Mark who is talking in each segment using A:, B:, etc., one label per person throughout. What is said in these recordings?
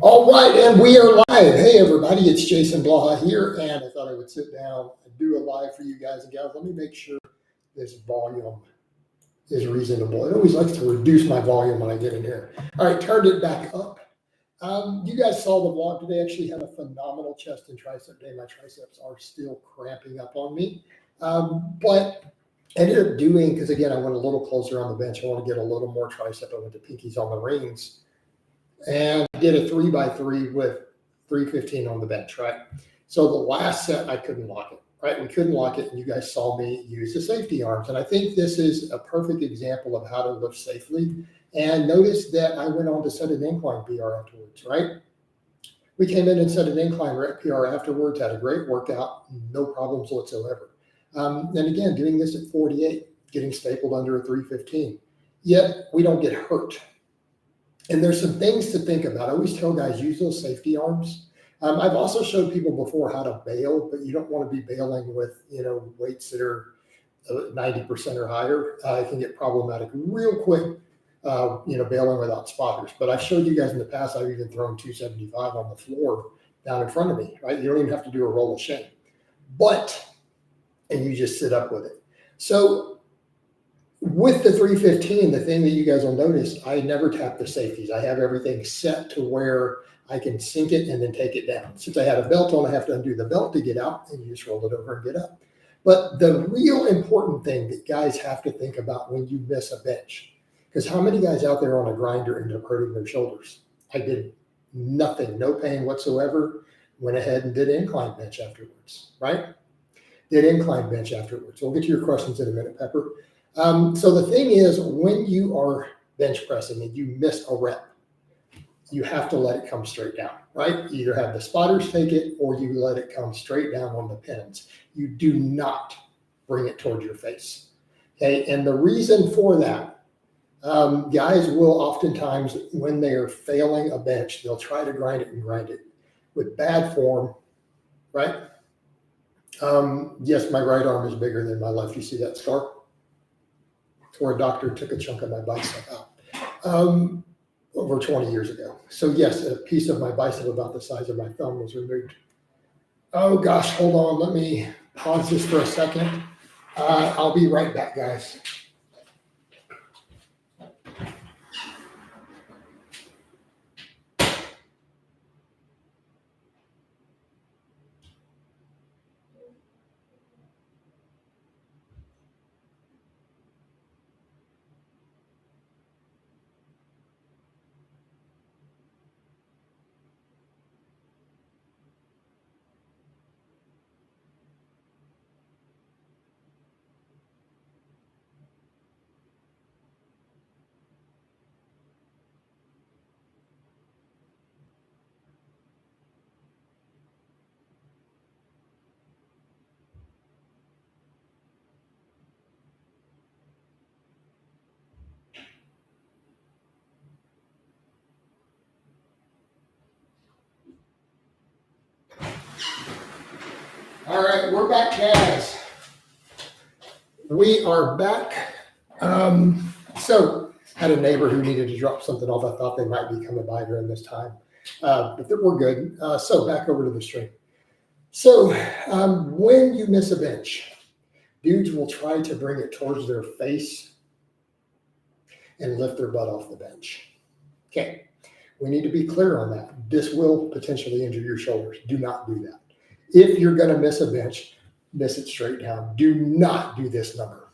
A: All right, and we are live. Hey, everybody, it's Jason Blaha here, and I thought I would sit down and do a live for you guys and gals. Let me make sure this volume is reasonable. It always likes to reduce my volume when I get in here. All right, turned it back up. You guys saw the vlog today. I actually had a phenomenal chest and tricep day. My triceps are still cramping up on me, but I ended up doing, because again, I went a little closer on the bench. I want to get a little more tricep. I went to pinkies on the rings. And I did a 3x3 with 315 on the bench, right? So the last set, I couldn't lock it, right? We couldn't lock it, and you guys saw me use the safety arms. And I think this is a perfect example of how to lift safely. And notice that I went on to set an incline PR afterwards, right? We came in and set an incline PR afterwards, had a great workout, no problems whatsoever. And again, doing this at 48, getting stapled under a 315. Yet we don't get hurt. And there's some things to think about. I always tell guys, use those safety arms. I've also showed people before how to bail, but you don't want to be bailing with, weights that are 90% or higher. It can get problematic real quick, bailing without spotters. But I've showed you guys in the past, I've even thrown 275 on the floor down in front of me, right? You don't even have to do a roll of shame. And you just sit up with it. So with the 315, the thing that you guys will notice, I never tap the safeties. I have everything set to where I can sink it and then take it down. Since I had a belt on, I have to undo the belt to get out, and you just roll it over and get up. But the real important thing that guys have to think about when you miss a bench, because how many guys out there on a grinder end up hurting their shoulders? I did nothing, no pain whatsoever, went ahead and did incline bench afterwards, right? Did incline bench afterwards. We'll get to your questions in a minute, Pepper. So the thing is, when you are bench pressing and you miss a rep, you have to let it come straight down, right? You either have the spotters take it or you let it come straight down on the pins. You do not bring it towards your face, okay? And the reason for that, guys will oftentimes, when they are failing a bench, they'll try to grind it with bad form, right? Yes, my right arm is bigger than my left. You see that scar? Where a doctor took a chunk of my bicep out over 20 years ago. So yes, a piece of my bicep about the size of my thumb was removed. Oh gosh, hold on. Let me pause this for a second. I'll be right back, guys. All right, we're back, guys. We are back. So had a neighbor who needed to drop something off. I thought they might be coming by during this time, but we're good. So back over to the stream. So when you miss a bench, dudes will try to bring it towards their face and lift their butt off the bench. Okay, we need to be clear on that. This will potentially injure your shoulders. Do not do that. If you're going to miss a bench, miss it straight down. Do not do this number.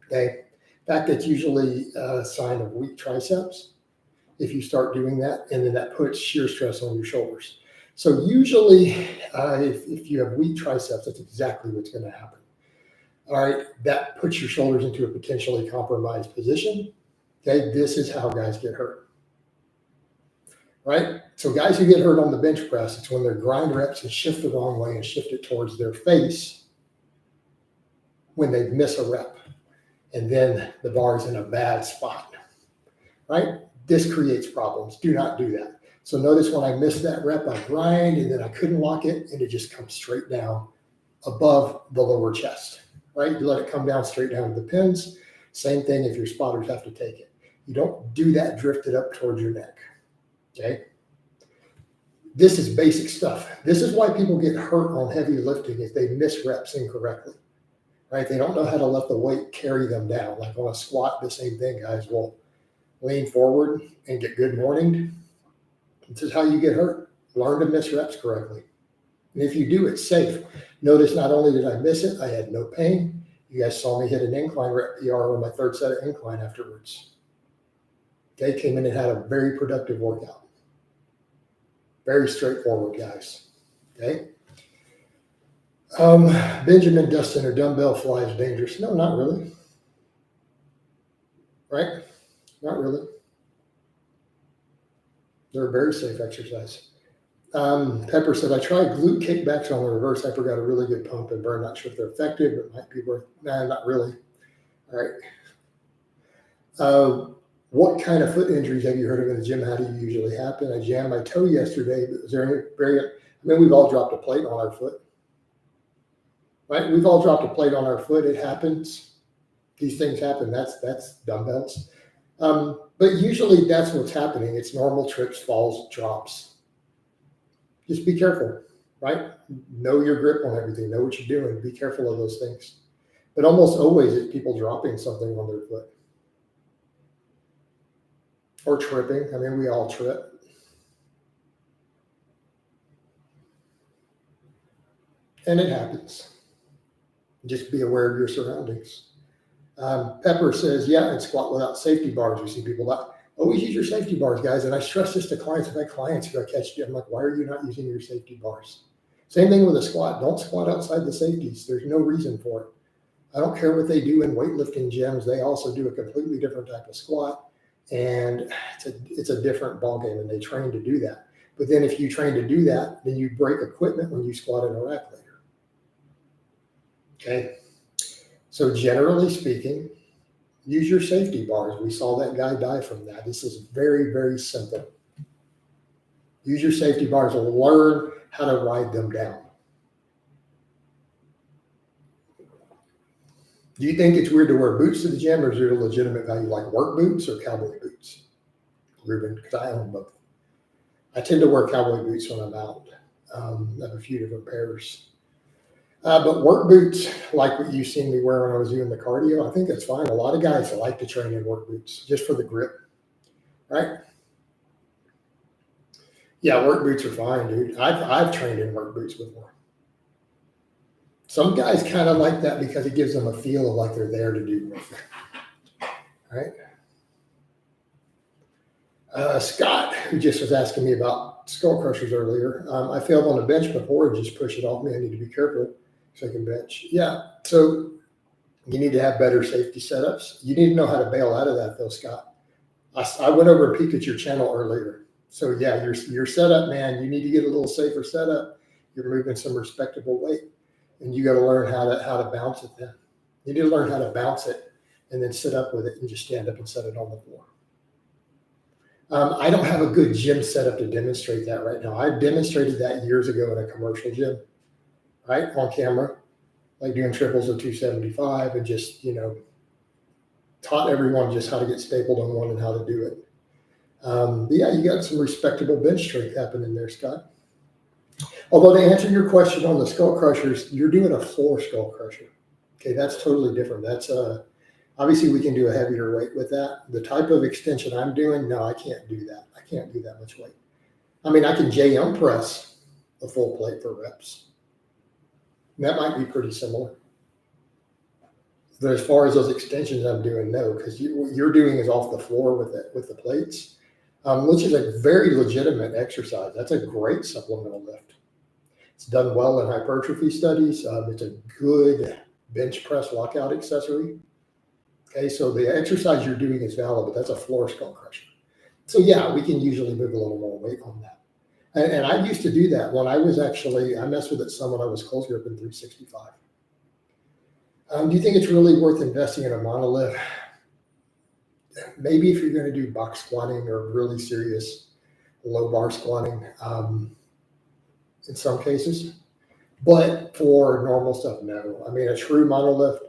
A: Okay. In fact, it's usually a sign of weak triceps if you start doing that, and then that puts shear stress on your shoulders. So usually, if you have weak triceps, that's exactly what's going to happen. All right, that puts your shoulders into a potentially compromised position. Okay, this is how guys get hurt. Right? So guys who get hurt on the bench press, it's when their grind reps and shift the wrong way and shift it towards their face when they miss a rep. And then the bar is in a bad spot, right? This creates problems. Do not do that. So notice when I missed that rep, I grind and then I couldn't lock it and it just comes straight down above the lower chest, right? You let it come down straight down to the pins. Same thing if your spotters have to take it. You don't do that drifted up towards your neck. Okay. This is basic stuff. This is why people get hurt on heavy lifting is they miss reps incorrectly, right? They don't know how to let the weight carry them down. Like on a squat, the same thing, guys. Will lean forward and get good morning. This is how you get hurt. Learn to miss reps correctly. And if you do, it's safe. Notice not only did I miss it, I had no pain. You guys saw me hit an incline rep PR on my third set of incline afterwards. Okay, came in and had a very productive workout. Very straightforward, guys. Okay. Benjamin Dustin, or dumbbell fly is dangerous. No, not really. Right? Not really. They're a very safe exercise. Pepper said, I tried glute kickbacks on the reverse hyper, got a really good pump and burn. Not sure if they're effective, but might be worth. Nah, not really. All right. What kind of foot injuries have you heard of in the gym? How do you usually happen? I jammed my toe yesterday, but was there any variant? I mean, we've all dropped a plate on our foot, right? We've all dropped a plate on our foot. It happens. These things happen. That's dumbbells. But usually that's what's happening. It's normal trips, falls, drops. Just be careful, right? Know your grip on everything. Know what you're doing. Be careful of those things. But almost always it's people dropping something on their foot. Or tripping. I mean, we all trip. And it happens. Just be aware of your surroundings. Pepper says, yeah, and squat without safety bars. We see people that always use your safety bars, guys. And I stress this to clients. I've had clients who I catch, I'm like, why are you not using your safety bars? Same thing with a squat. Don't squat outside the safeties. There's no reason for it. I don't care what they do in weightlifting gyms. They also do a completely different type of squat. And it's a different ballgame, and they train to do that. But then if you train to do that, then you break equipment when you squat in a rack later. Okay? So generally speaking, use your safety bars. We saw that guy die from that. This is very, very simple. Use your safety bars and learn how to ride them down. Do you think it's weird to wear boots to the gym, or is there a legitimate value like work boots or cowboy boots? Ruben, because I own both. I tend to wear cowboy boots when I'm out. I have a few different pairs. But work boots, like what you've seen me wear when I was doing the cardio, I think that's fine. A lot of guys like to train in work boots just for the grip, right? Yeah, work boots are fine, dude. I've trained in work boots before. Some guys kind of like that because it gives them a feel of like they're there to do work, right? Scott, who just was asking me about skull crushers earlier. I failed on a bench before and just push it off me. I need to be careful so I can bench. Yeah, so you need to have better safety setups. You need to know how to bail out of that though, Scott. I went over and peeked at your channel earlier. So yeah, your setup, man, you need to get a little safer setup. You're moving some respectable weight. And you got to learn how to bounce it then. You need to learn how to bounce it and then sit up with it and just stand up and set it on the floor. I don't have a good gym setup to demonstrate that right now. I demonstrated that years ago in a commercial gym, right, on camera, like doing triples of 275 and just, taught everyone just how to get stapled on one and how to do it. But yeah, you got some respectable bench strength happening there, Scott. Although to answer your question on the skull crushers, you're doing a floor skull crusher. Okay, that's totally different. That's obviously we can do a heavier weight with that. The type of extension I'm doing, no, I can't do that. I can't do that much weight. I mean, I can JM press a full plate for reps. And that might be pretty similar. But as far as those extensions I'm doing, no, because what you're doing is off the floor with the plates, which is a very legitimate exercise. That's a great supplemental lift. It's done well in hypertrophy studies. It's a good bench press lockout accessory. Okay, so the exercise you're doing is valid, but that's a floor skull crusher. So yeah, we can usually move a little more weight on that. And I used to do that when I messed with it some when I was close grip in 365. Do you think it's really worth investing in a monolift? Maybe if you're going to do box squatting or really serious low bar squatting, in some cases, but for normal stuff, no. I mean, a true monolift,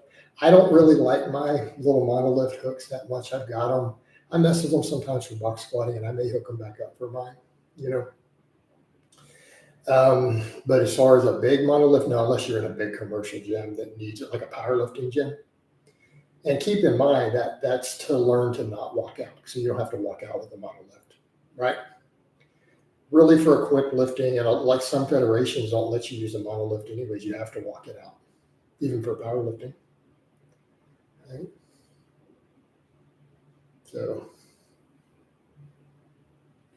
A: I don't really like my little monolift hooks that much. I've got them. I mess with them sometimes for box squatting, and I may hook them back up for mine, But as far as a big monolift, no, unless you're in a big commercial gym that needs it, like a powerlifting gym. And keep in mind that that's to learn to not walk out. So you don't have to walk out with a monolift, right? Really for a quick lifting, and like some federations don't let you use a monolift anyways, you have to walk it out, even for powerlifting. Right? So,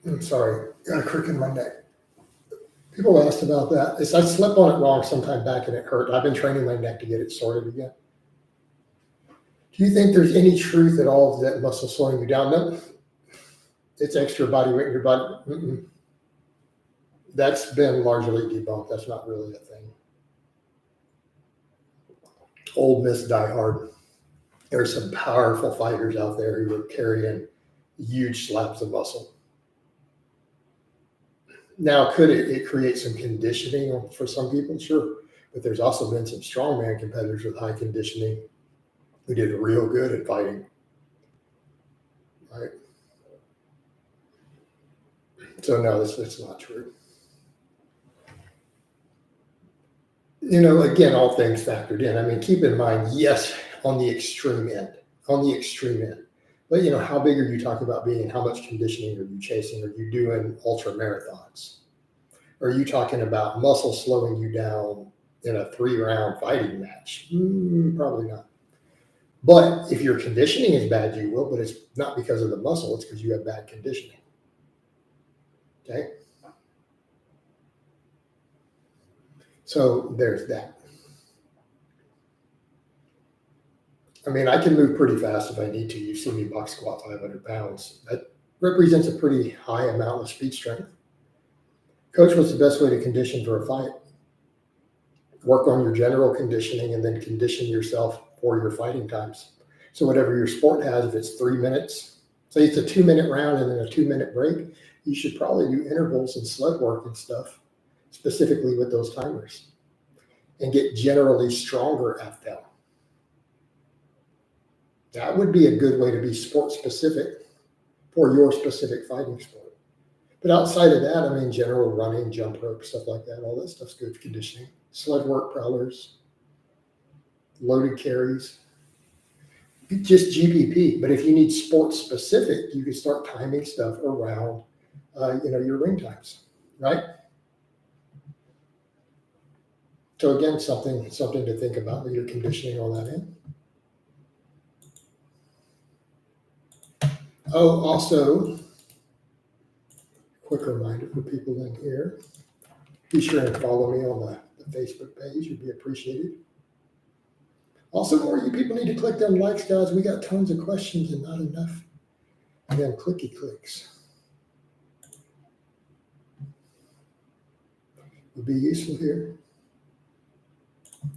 A: I'm sorry, got a crick in my neck. People asked about that. I slept on it wrong sometime back and it hurt. I've been training my neck to get it sorted again. Do you think there's any truth at all that muscle slowing you down? No, it's extra body weight in your body. Mm-mm. That's been largely debunked. That's not really a thing. Old Miss Die Hard. There's some powerful fighters out there who are carrying huge slabs of muscle. Now, could it create some conditioning for some people? Sure. But there's also been some strongman competitors with high conditioning who did real good at fighting. Right? So, no, that's not true. You know, again, all things factored in. I mean, keep in mind, yes, on the extreme end. But, you know, how big are you talking about being? How much conditioning are you chasing? Are you doing ultra marathons? Are you talking about muscle slowing you down in a 3-round fighting match? Probably not. But if your conditioning is bad, you will, but it's not because of the muscle. It's because you have bad conditioning. Okay? So there's that. I mean, I can move pretty fast if I need to. You've seen me box squat 500 pounds. That represents a pretty high amount of speed strength. Coach, what's the best way to condition for a fight? Work on your general conditioning and then condition yourself for your fighting times. So whatever your sport has, if it's 3 minutes, say it's a 2-minute round and then a 2-minute break, you should probably do intervals and sled work and stuff, specifically with those timers, and get generally stronger at them. That would be a good way to be sport specific for your specific fighting sport. But outside of that, I mean, general running, jump rope, stuff like that, all that stuff's good for conditioning. Sled work, prowlers, loaded carries, just GPP. But if you need sport specific, you can start timing stuff around, your ring times, right? So again, something to think about with your conditioning on that end. Oh, also, quick reminder for people in here, be sure and follow me on the Facebook page. It'd be appreciated. Also, more of you people need to click them likes, guys. We got tons of questions and not enough them clicky clicks. Would be useful here.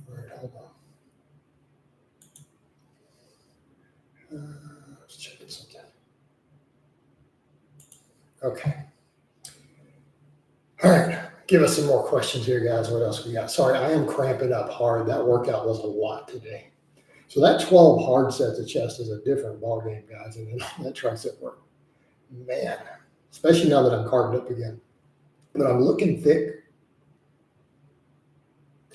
A: All right, hold on. Let's check something. Okay. All right. Give us some more questions here, guys. What else we got? Sorry, I am cramping up hard. That workout was a lot today. So that 12 hard sets of chest is a different ball game, guys. And then that tricep work, man, especially now that I'm carved up again. But I'm looking thick.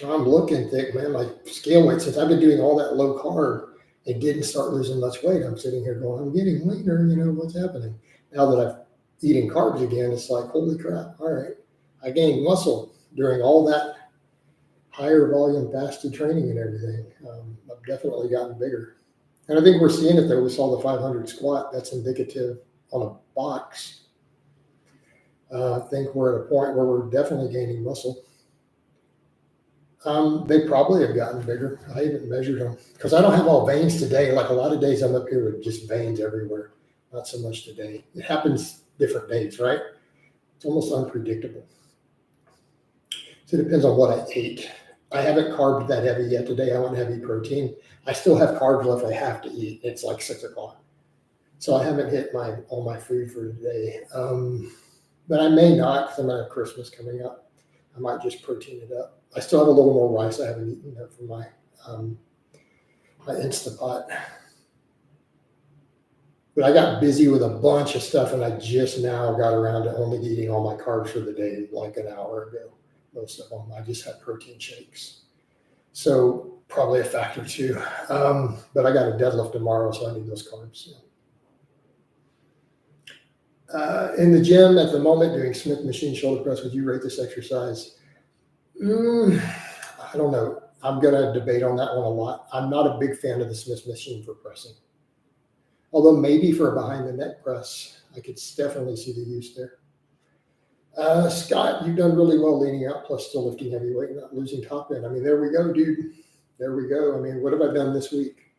A: Man. My scale weight, since I've been doing all that low carb and didn't start losing much weight, I'm sitting here going, I'm getting leaner. You know, what's happening? Now that I'm eating carbs again, it's like, holy crap. All right. I gained muscle during all that higher volume fasted training and everything. I've definitely gotten bigger. And I think we're seeing it though. We saw the 500 squat. That's indicative on a box. I think we're at a point where we're definitely gaining muscle. They probably have gotten bigger. I haven't measured them because I don't have all veins today. Like a lot of days I'm up here with just veins everywhere. Not so much today. It happens different days, right? It's almost unpredictable. So it depends on what I ate. I haven't carved that heavy yet today. I want heavy protein. I still have carbs left I have to eat. It's like 6 o'clock. So I haven't hit all my food for today. But I may not because I'm going to have Christmas coming up. I might just protein it up. I still have a little more rice I haven't eaten for my Instapot. But I got busy with a bunch of stuff and I just now got around to only eating all my carbs for the day like an hour ago. most of them. I just had protein shakes. So probably a factor too. But I got a deadlift tomorrow, so I need those carbs. In the gym at the moment, doing Smith machine shoulder press, would you rate this exercise? I don't know. I'm going to debate on that one a lot. I'm not a big fan of the Smith machine for pressing. Although maybe for a behind the neck press, I could definitely see the use there. Scott, you've done really well leaning out, plus still lifting heavy weight, not losing top end. I mean, there we go, dude. There we go. I mean, what have I done this week?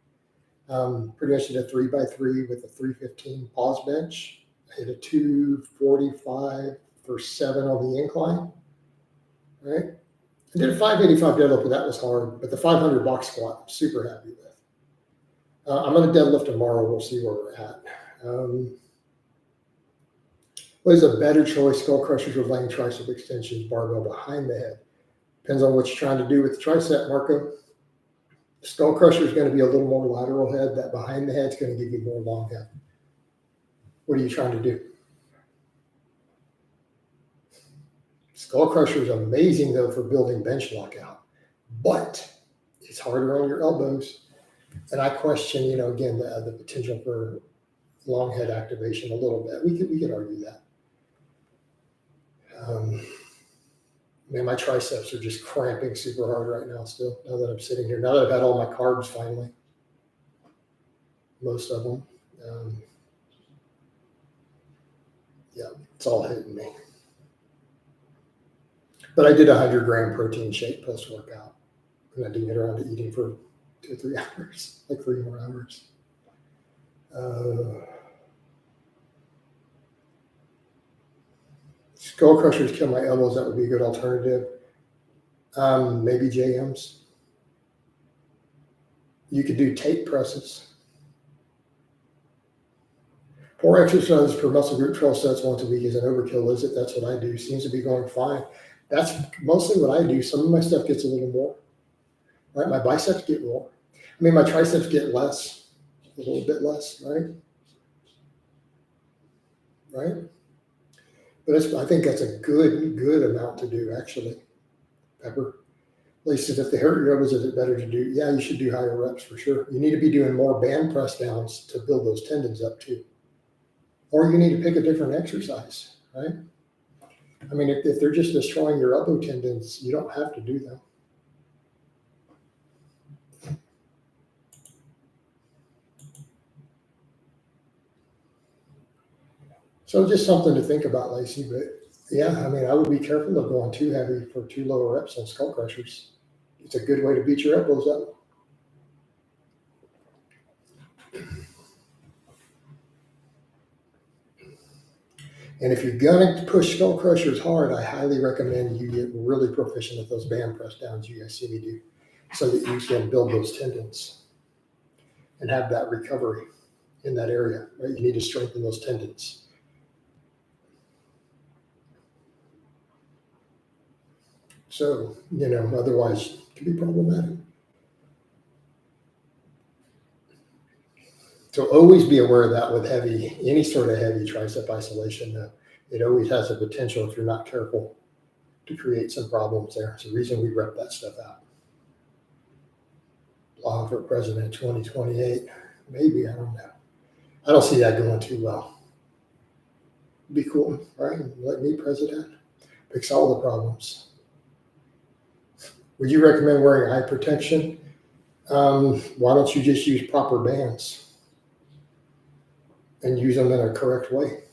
A: Pretty much did a 3x3 with a 315 pause bench. I hit a 245 for 7 on the incline. Right? I did a 585 deadlift, but that was hard. But the 500 box squat, I'm super happy with. I'm going to deadlift tomorrow. We'll see where we're at. What is a better choice? Skull crushers or laying tricep extensions, barbell behind the head? Depends on what you're trying to do with the tricep, Marco. Skull crusher is going to be a little more lateral head. That behind the head is going to give you more long head. What are you trying to do? Skull crusher is amazing, though, for building bench lockout, but it's harder on your elbows. And I question, again, the potential for long head activation a little bit. We could argue that. Man, my triceps are just cramping super hard right now still, now that I'm sitting here. Now that I've had all my carbs finally, most of them. Yeah, it's all hitting me. But I did a 100-gram protein shake post-workout, and I didn't get around to eating for 2 or 3 hours, like 3 more hours. Skull crushers kill my elbows. That would be a good alternative. Maybe JMs. You could do tape presses. 4 exercises per muscle group, 12 sets once a week is an overkill, is it? That's what I do. Seems to be going fine. That's mostly what I do. Some of my stuff gets a little more. Right? My biceps get more. I mean, my triceps get less, a little bit less, right? Right? But I think that's a good amount to do, actually. Pepper. Lee says, if they hurt your elbows, is it better to do? Yeah, you should do higher reps for sure. You need to be doing more band press downs to build those tendons up too. Or you need to pick a different exercise, right? I mean, if they're just destroying your elbow tendons, you don't have to do them. So just something to think about, Lacey. But yeah, I mean, I would be careful of going too heavy for too low reps on skull crushers. It's a good way to beat your elbows up. And if you're going to push skull crushers hard, I highly recommend you get really proficient at those band press downs you guys see me do, so that you can build those tendons and have that recovery in that area, right? You need to strengthen those tendons. So, otherwise it can be problematic. So always be aware of that with any sort of heavy tricep isolation. It always has a potential, if you're not careful, to create some problems there. It's the reason we rep that stuff out. Blaha for president 2028. Maybe, I don't know. I don't see that going too well. Be cool, right? Let me president. Fix all the problems. Would you recommend wearing eye protection? Why don't you just use proper bands and use them in a correct way?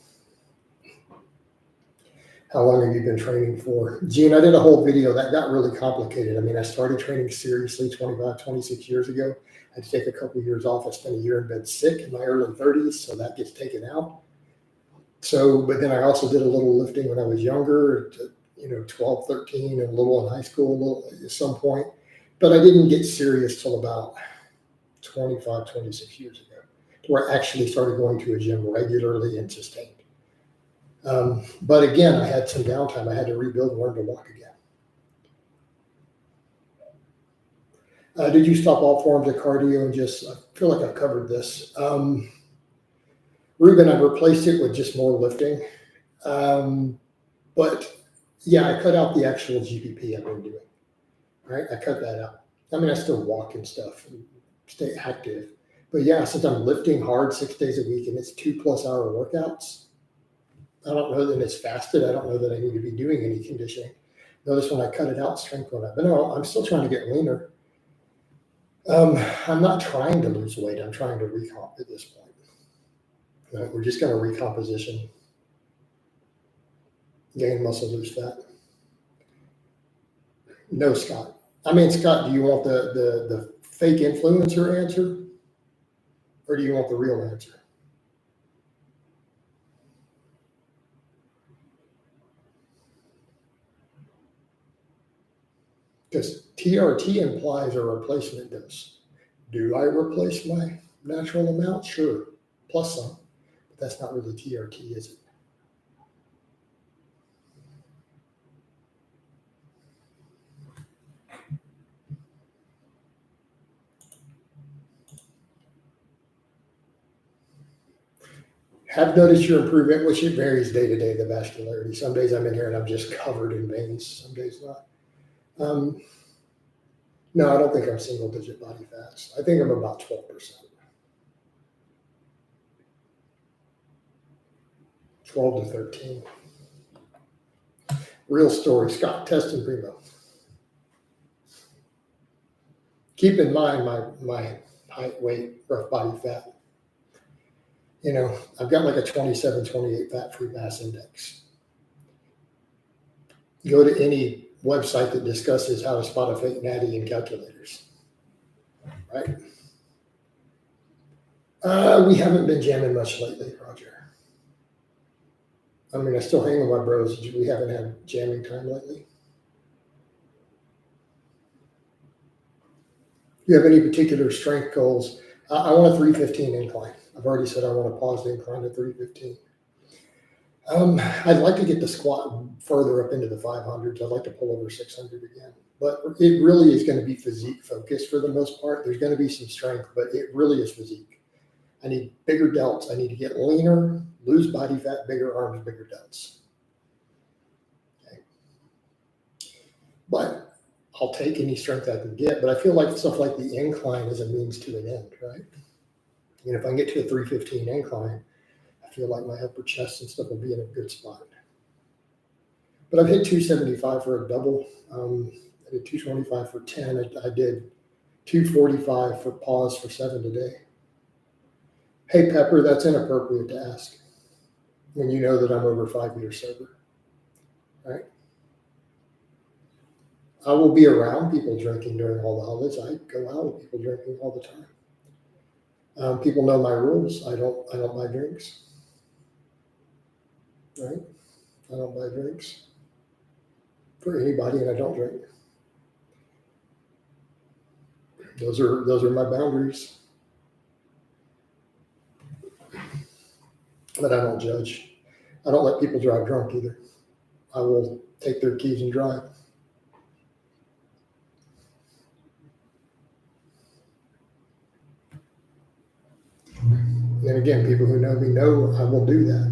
A: How long have you been training for? Gene, I did a whole video that got really complicated. I mean, I started training seriously 25, 26 years ago. I had to take a couple of years off. I spent a year in bed sick in my early 30s, so that gets taken out. But then I also did a little lifting when I was younger, 12, 13, and a little in high school at some point. But I didn't get serious till about 25, 26 years ago, where I actually started going to a gym regularly and sustained. But again, I had some downtime. I had to rebuild and learn to walk again. Did you stop all forms of cardio and I feel like I've covered this. Ruben, I've replaced it with just more lifting. But Yeah, I cut out the actual GPP I've been doing. Right, I cut that out. I mean, I still walk and stuff and stay active, but yeah, since I'm lifting hard 6 days a week and it's 2+ hour workouts, I don't know that it's fasted. I don't know that I need to be doing any conditioning. Notice when I cut it out, strength went up. But no, I'm still trying to get leaner. I'm not trying to lose weight. I'm trying to recomp at this point. Right? We're just going to recomposition, gain muscle, lose fat. No, Scott. I mean, Scott, do you want the fake influencer answer, or do you want the real answer? Because TRT implies a replacement dose. Do I replace my natural amount? Sure, plus some. But that's not really TRT, is it? Have noticed your improvement, which it varies day to day, the vascularity. Some days I'm in here and I'm just covered in veins, some days not. No, I don't think I'm single digit body fats. I think I'm about 12%. 12 to 13. Real story, Scott, test and primo. Keep in mind my height, weight, rough body fat. You know, I've got like a 27, 28 fat-free mass index. Go to any website that discusses how to spot a fake natty in calculators, right? We haven't been jamming much lately, Roger. I mean, I still hang with my bros. We haven't had jamming time lately. Do you have any particular strength goals? I want a 315 incline. I've already said I want to pause the incline at 315. I'd like to get the squat further up into the 500s. I'd like to pull over 600 again. But it really is going to be physique focused for the most part. There's going to be some strength, but it really is physique. I need bigger delts. I need to get leaner, lose body fat, bigger arms, bigger delts. Okay. But I'll take any strength I can get. But I feel like stuff like the incline is a means to an end, right? And if I can get to a 315 incline, I feel like my upper chest and stuff will be in a good spot. But I've hit 275 for a double. I did 225 for 10. I did 245 for pause for 7 today. Hey, Pepper, that's inappropriate to ask when you know that I'm over 5 years sober, right? I will be around people drinking during all the holidays. I go out with people drinking all the time. People know my rules. I don't buy drinks, right? I don't buy drinks for anybody, and I don't drink. Those are my boundaries. But I don't judge. I don't let people drive drunk either. I will take their keys and drive. And again, people who know me know I will do that.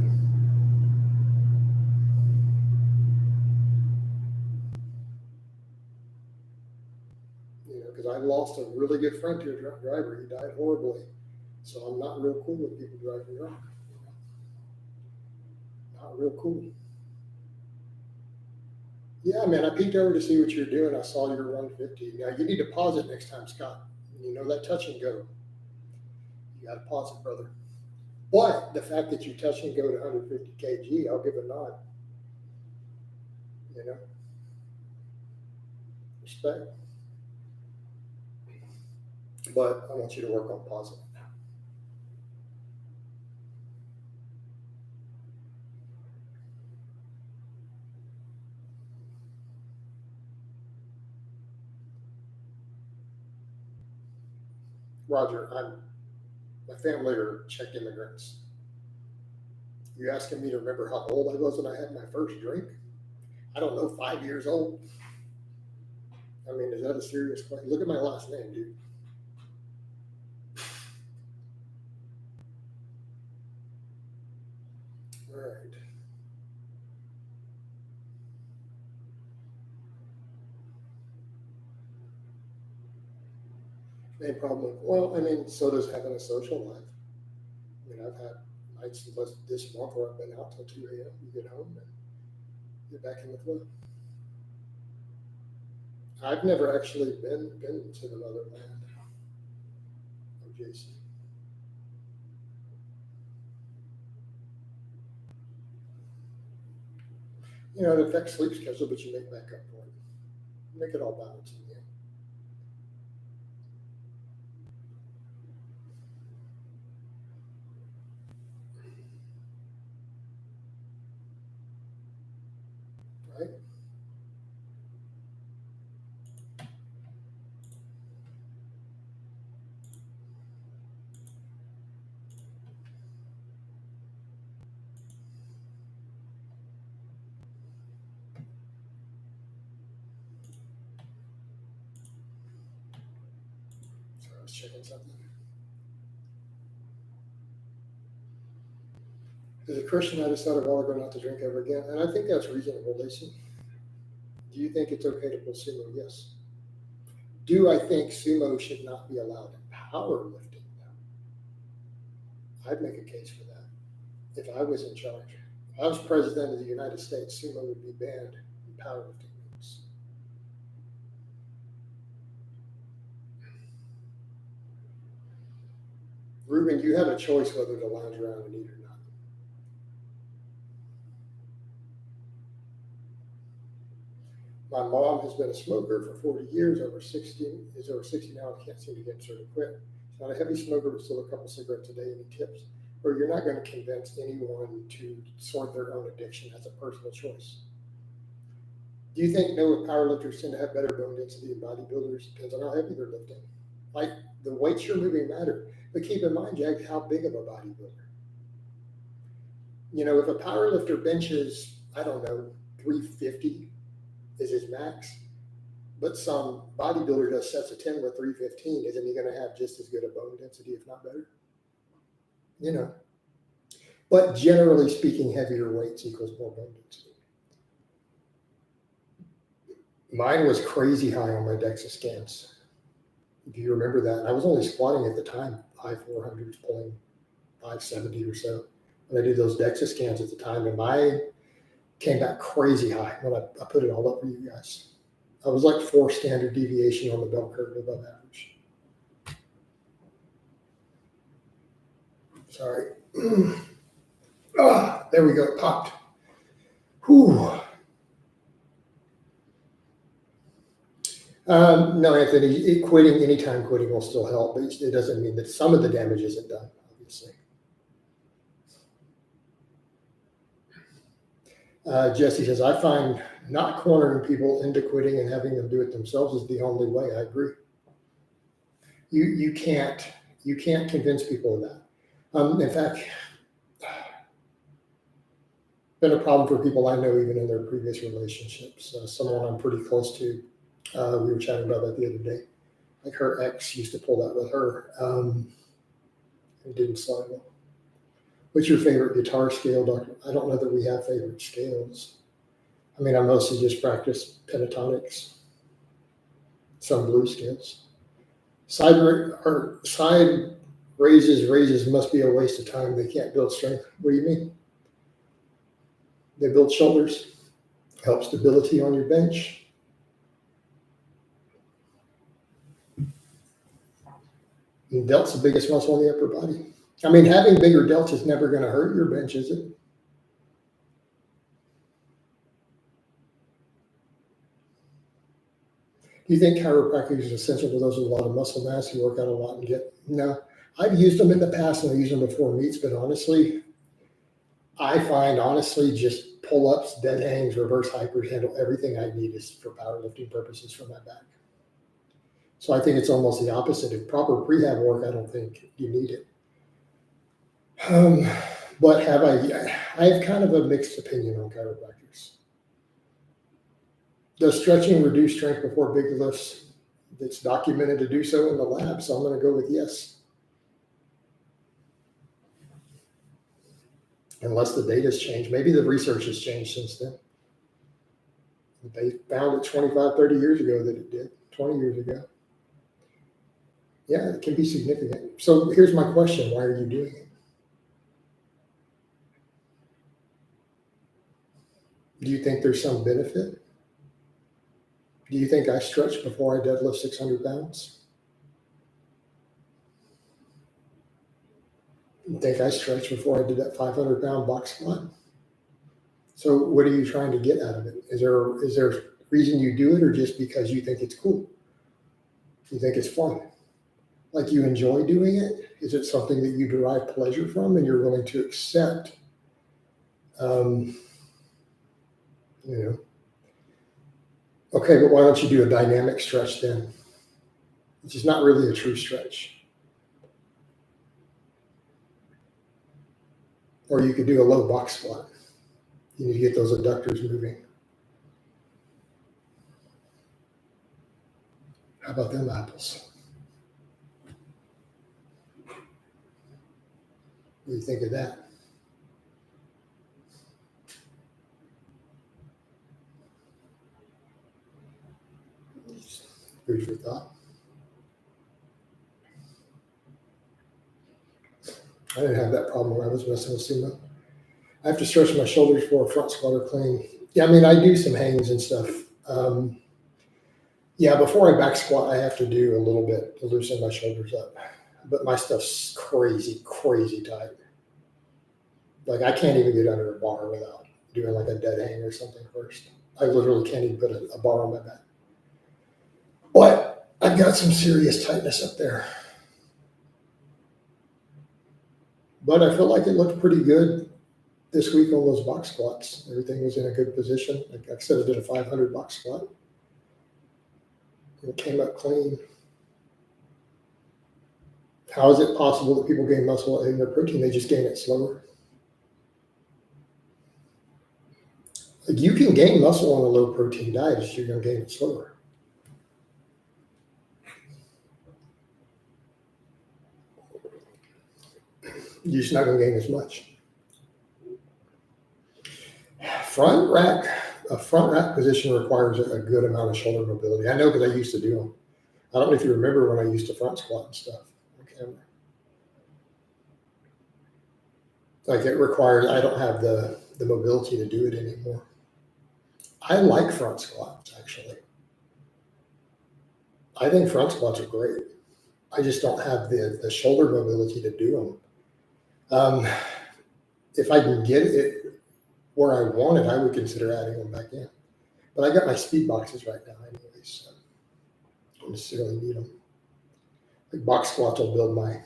A: You know, because I lost a really good friend to a drunk driver. He died horribly. So I'm not real cool with people driving drunk. Not real cool. Yeah, man, I peeked over to see what you're doing. I saw your 150. Now you need to pause it next time, Scott. You know that touch and go. You got to pause it, brother. But the fact that you touch and go to 150 kg, I'll give a nod. You know, respect. But I want you to work on pausing. Roger, my family are Czech immigrants. You asking me to remember how old I was when I had my first drink? I don't know, 5 years old. I mean, is that a serious question? Look at my last name, dude. All right. Main problem. Well, I mean, so does having a social life. I mean, I've had nights this month where I've been out till 2 a.m. You get home and get back in the club. I've never actually been to the motherland of JC. You know, it affects sleep schedule, but you make back up for it. You make it all balanced in the end. Right? Sorry, I was checking something. As a Christian, I decided a while ago not to drink ever again, and I think that's reasonable, Lacey. Do you think it's okay to pull sumo? Yes. Do I think sumo should not be allowed in powerlifting? No. I'd make a case for that. If I was in charge, if I was president of the United States, sumo would be banned in powerlifting meets. Ruben, you have a choice whether to lounge around and eat or not. My mom has been a smoker for 40 years, over 60 now, and can't seem to get her to quit. She's not a heavy smoker, but still a couple cigarettes a day, any tips? Or you're not going to convince anyone to sort their own addiction. That's a personal choice. Do you think powerlifters tend to have better bone density than bodybuilders? Depends on how heavy they're lifting. Like, the weights you're moving matter. But keep in mind, Jack, how big of a bodybuilder. You know, if a powerlifter benches, I don't know, 350 is his max, but some bodybuilder does sets of 10 with 315, isn't he going to have just as good a bone density, if not better? You know, but generally speaking, heavier weights equals more bone density. Mine was crazy high on my DEXA scans. Do you remember that? I was only squatting at the time, high 400s, pulling 570 or so. When I did those DEXA scans at the time, and mine came back crazy high when I put it all up for you guys. I was like 4 standard deviation on the bell curve above average. Sorry. There we go. It popped. Whew. No, Anthony, anytime quitting will still help, but it doesn't mean that some of the damage isn't done, obviously. Jesse says, I find not cornering people into quitting and having them do it themselves is the only way. I agree. You can't convince people of that. In fact, been a problem for people I know even in their previous relationships. Someone I'm pretty close to, we were chatting about that the other day. Like her ex used to pull that with her. It didn't slide well. What's your favorite guitar scale, Doctor? I don't know that we have favorite scales. I mean, I mostly just practice pentatonics, some blues scales. Side raises must be a waste of time. They can't build strength. What do you mean? They build shoulders, help stability on your bench. And delt's the biggest muscle in the upper body. I mean, having bigger delts is never going to hurt your bench, is it? Do you think chiropractic is essential for those with a lot of muscle mass who work out a lot and get? No, I've used them in the past and I use them before meets, but honestly, I find just pull-ups, dead hangs, reverse hypers handle everything I need is for powerlifting purposes for my back. So I think it's almost the opposite. If proper prehab work, I don't think you need it. But I have kind of a mixed opinion on chiropractors. Does stretching reduce strength before big lifts? It's documented to do so in the lab, so I'm going to go with yes. Unless the data's changed. Maybe the research has changed since then. They found it 25, 30 years ago that it did, 20 years ago. Yeah, it can be significant. So here's my question. Why are you doing it? Do you think there's some benefit? Do you think I stretch before I deadlift 600 pounds? You think I stretched before I did that 500-pound box squat? So what are you trying to get out of it? Is there a reason you do it, or just because you think it's cool? You think it's fun? Like you enjoy doing it? Is it something that you derive pleasure from and you're willing to accept? Um, you know, okay, but why don't you do a dynamic stretch then? Which is not really a true stretch. Or you could do a low box squat. You need to get those adductors moving. How about them apples? What do you think of that? Food for thought. I didn't have that problem when I was messing with sumo. I have to stretch my shoulders for a front squat or clean. Yeah, I mean, I do some hangs and stuff. Yeah, before I back squat, I have to do a little bit to loosen my shoulders up. But my stuff's crazy, crazy tight. Like I can't even get under a bar without doing like a dead hang or something first. I literally can't even put a bar on my back. But I've got some serious tightness up there. But I feel like it looked pretty good this week on those box squats. Everything was in a good position. Like I said, I did a 500 box squat. It came up clean. How is it possible that people gain muscle in their protein? They just gain it slower. Like you can gain muscle on a low protein diet, just you're going to gain it slower. You're just not going to gain as much. A front rack position requires a good amount of shoulder mobility. I know because I used to do them. I don't know if you remember when I used to front squat and stuff on camera. Like it requires, I don't have the mobility to do it anymore. I like front squats, actually. I think front squats are great. I just don't have the shoulder mobility to do them. If I can get it where I want it, I would consider adding them back in. But I got my speed boxes right now anyways, so I don't necessarily need them. Like box squats will build my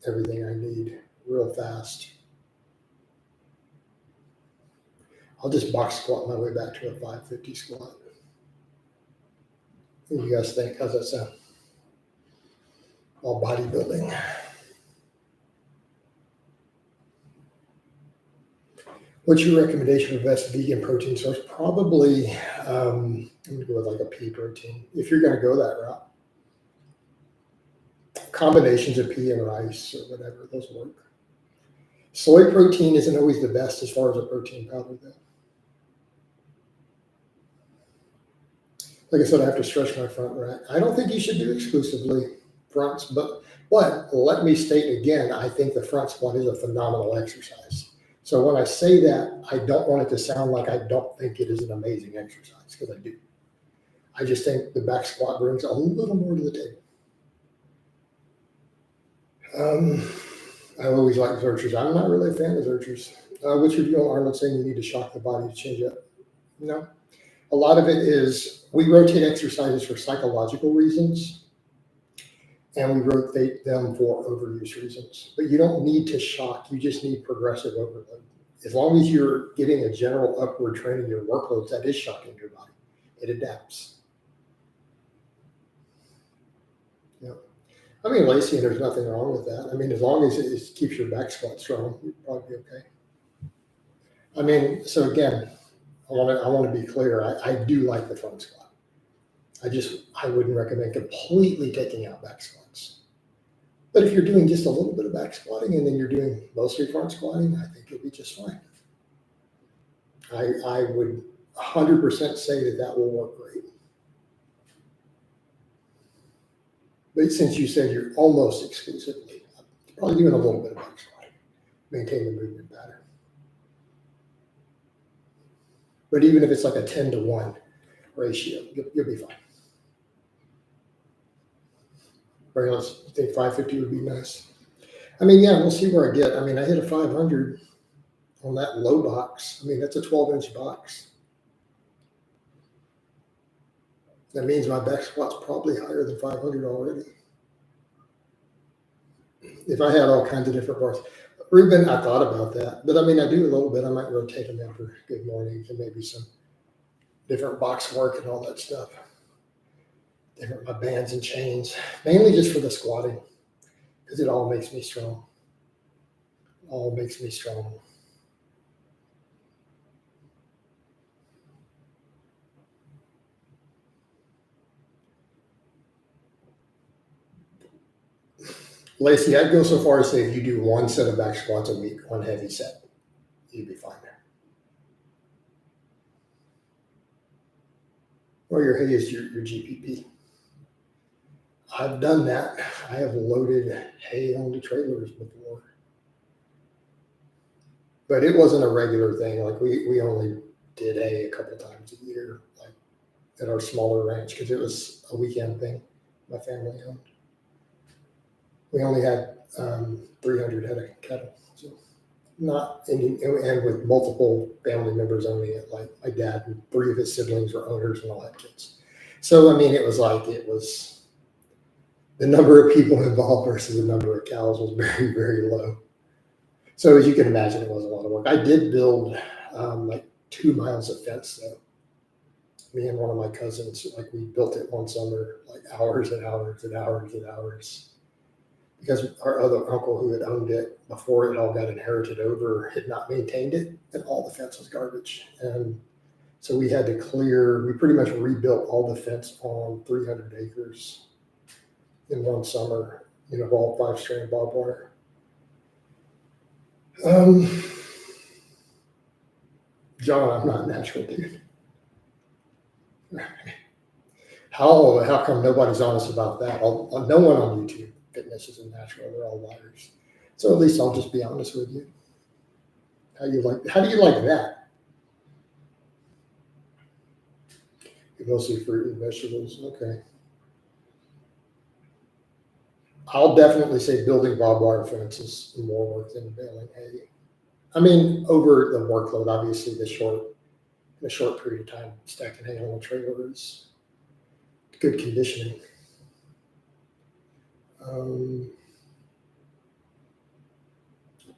A: everything I need real fast. I'll just box squat my way back to a 550 squat. What do you guys think? How's that sound? All bodybuilding. What's your recommendation for best vegan protein source? Probably, I'm going to go with like a pea protein. If you're going to go that route, combinations of pea and rice or whatever, those work. Soy protein isn't always the best as far as a protein powder, though. Like I said, I have to stretch my front rack. I don't think you should do exclusively fronts, but let me state again, I think the front squat is a phenomenal exercise. So when I say that, I don't want it to sound like I don't think it is an amazing exercise, because I do. I just think the back squat brings a little more to the table. I always like Zerchers. I'm not really a fan of Zerchers. What's your view on Arnold saying you need to shock the body to change up? No. A lot of it is we rotate exercises for psychological reasons, and we rotate them for overuse reasons. But you don't need to shock. You just need progressive overload. As long as you're getting a general upward trend in your workloads, that is shocking your body. It adapts. Yeah. I mean, Lacey, and there's nothing wrong with that. I mean, as long as it keeps your back squat strong, you'll probably be okay. I mean, so again, I want to be clear. I do like the front squat. I wouldn't recommend completely taking out back squats. But if you're doing just a little bit of back squatting and then you're doing mostly front squatting, I think you'll be just fine. I would 100% say that will work great. But since you said you're almost exclusively, probably doing a little bit of back squatting, maintain the movement pattern. But even if it's like a 10-to-1 ratio, you'll be fine. Right, let's think 550 would be nice. I mean, yeah, we'll see where I get. I mean, I hit a 500 on that low box. I mean, that's a 12-inch box. That means my back squat's probably higher than 500 already. If I had all kinds of different bars. Ruben, I thought about that. But I mean, I do a little bit. I might rotate them in for good mornings and maybe some different box work and all that stuff. Different my bands and chains. Mainly just for the squatting. Because it all makes me strong. All makes me strong. Lacey, I'd go so far as to say if you do one set of back squats a week, one heavy set, you'd be fine there. Or your hay is your GPP. I've done that. I have loaded hay onto trailers before. But it wasn't a regular thing. Like we only did hay a couple times a year, like at our smaller ranch, because it was a weekend thing my family owned. We only had 300 head of cattle, so not any, and with multiple family members owning it, like my dad and 3 of his siblings were owners and all had kids. So I mean, it was the number of people involved versus the number of cows was very, very low. So as you can imagine, it was a lot of work. I did build like 2 miles of fence though. Me and one of my cousins, like we built it one summer, like hours and hours and hours and hours. Because our other uncle who had owned it before it all got inherited over had not maintained it, and all the fence was garbage. And so we had to we pretty much rebuilt all the fence on 300 acres in one summer, all 5-strand barbed wire. John, I'm not natural, dude. How come nobody's honest about that? No one on YouTube. Fitness isn't natural. They're all liars. So at least I'll just be honest with you. How do you like that? Mostly fruit and vegetables. Okay. I'll definitely say building barbed wire fence is more work than baling hay. I mean, over the workload, obviously in a short period of time, stacking hay on a trailer is good conditioning.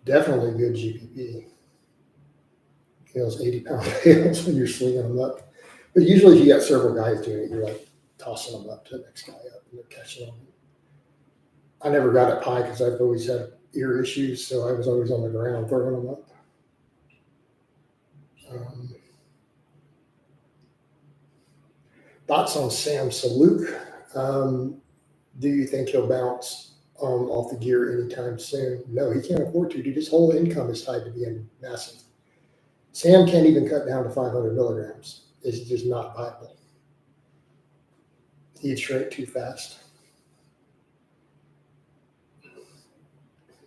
A: Definitely good GPP. Those 80-pound bales when you're slinging them up. But usually if you got several guys doing it, you're like tossing them up to the next guy up and they're catching them. I never got it high because I've always had ear issues, so I was always on the ground throwing them up. Thoughts on Sam Saluk? Do you think he'll bounce off the gear anytime soon? No, he can't afford to, dude. His whole income is tied to being massive. Sam can't even cut down to 500 milligrams. It's just not viable. He'd shrink too fast.